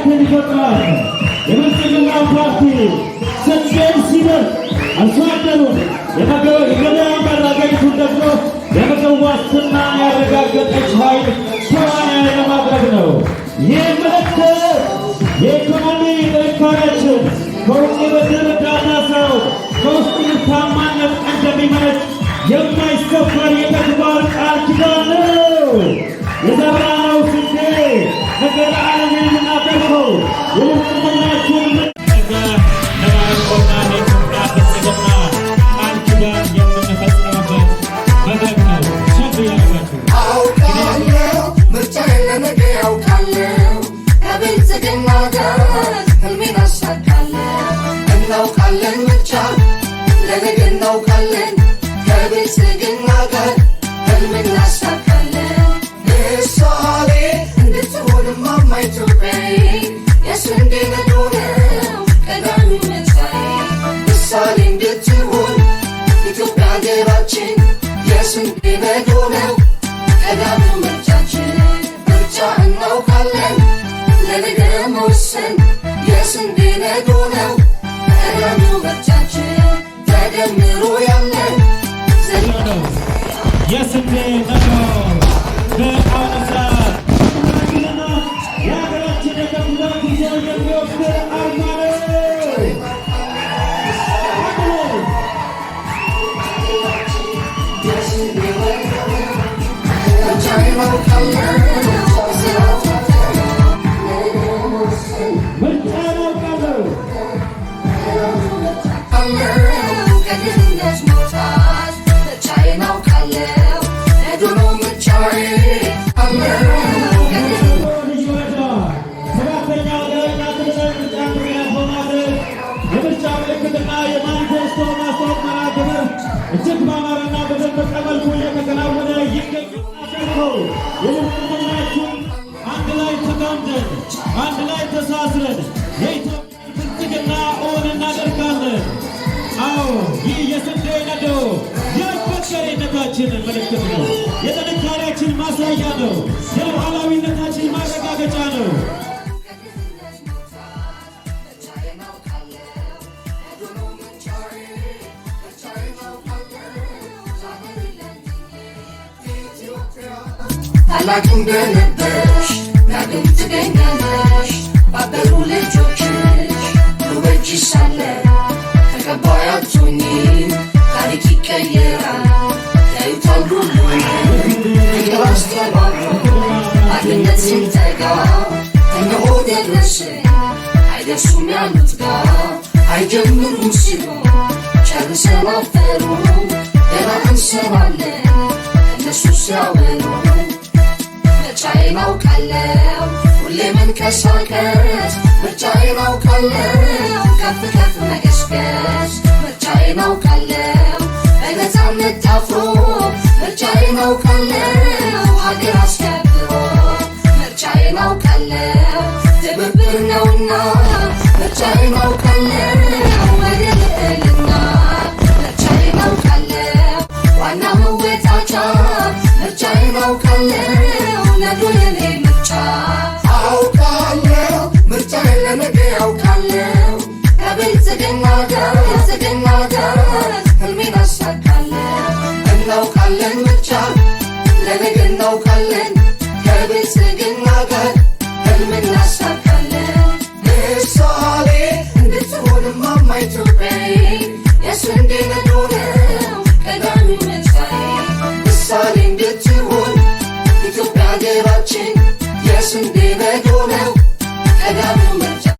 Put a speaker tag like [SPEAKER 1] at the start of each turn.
[SPEAKER 1] መካከል ይፈጥራል። የብልጽግና ፓርቲ ስንዴን ሲበል አርሶ አደሩን የገበያ መረጋጋቱን ደግሞ የምግብ ዋስትናን ያረጋገጠች ኃይል ተዋናይ ለማድረግ ነው። ይህ ምልክት የኢኮኖሚ ጥንካሬያችን ከውጭ ብድር እርዳታ ሳይሆን ከውስጥ ምርታማነት እንደሚመነጭ የማይሰፈር የተግባር ቃል ኪዳን ነው። የዘራነው ስንዴ ነገ ለዓለም የምናተርፈው የብልጽግናችን ለማረቆና ለኢትዮጵያ ብልጽግና ቃል ኪዳን የምንፈጽምበት መድረክ ነው። ሸብ ያደርጋችሁ
[SPEAKER 2] አውቃለሁ ምርጫዬን ለነገ ያውቃለሁ ከብልጽግና ጋር ህልሜን አሳካለሁ። እናውቃለን ምርጫ ለነገ እናውቃለን ከብልጽግና ጋር ህልሜን እናሳካለን። ምሳሌ እንድትሆን እማማ ኢትዮጵያዬ የስንዴ ነዶ ነው ቀዳሚ ምርጫዬ። ምሳሌ እንድትሆን ኢትዮጵያ ሀገራችን የስንዴ ነዶ ነው ቀዳሚ ምርጫችን። ምርጫ እናውቃለን ለነገ መወሰን የስንዴ ነዶ ነው ቀዳሚ ምርጫችን። ተደምሮ ያለን
[SPEAKER 1] የስንዴ ነዶ በአሁኑ ሰዓት የሀገራችን የከፍታ ጊዜ የሚወክል አርማ ነው። እጅግ በአማረና በደመቀ መልኩ እየተከናወነ ይገኛል። የብልጽግናችን አንድ ላይ ተጋምደን አንድ ላይ ተሳስረን የኢትዮጵያ ብልጽግና እውን እናደርጋለን። አዎ ይህ የስንዴ ነዶ የአይበገሬነታችን ምልክት ነው። የጥንካሬያችን ማሳያ ነው። የሉዓላዊነታችን ማረጋገጫ ነው።
[SPEAKER 2] ታላቅ እንደነበርሽ ዳግም ትገኛለሽ። ባበሩ ልጆችሽ ውበጅ ሳለ ተቀባይ አትሆኚም። ታሪክ ይቀየራል ያዩታል ሁሉም ፍቅር አስተባብሮ አንድነት ስንተጋ እነሆ ደረስን አይደርሱም ያሉት ጋር አይጀምሩም ሲሉ ጨርሰን አፈሩ ገና እንሰራለን እነሱ ሲያወሩ። ምርጫዬን አውቃለሁ ሁሌ መንቀሳቀስ ምርጫዬን አውቃለሁ ከፍ ከፍ መገስገስ። ምርጫዬን አውቃለሁ በነፃነት ታፍሮ ምርጫዬን አውቃለሁ ሀገር አስከብሮ። ምርጫዬን አውቃለሁ ትብብር ነውና ምርጫዬን አውቃለሁ ወደ ልዕልና። ምርጫዬን አውቃለሁ ዋና መወጣጫ ምርጫዬን አውቃለሁ ነዶ የኔ ምርጫ። አውቃለሁ ምርጫዬን ለነገ ያውቃለሁ ከብልጽግና ጋር ህልሜን አሳካለሁ። እናውቃለን ምርጫ ለነገ እናውቃለን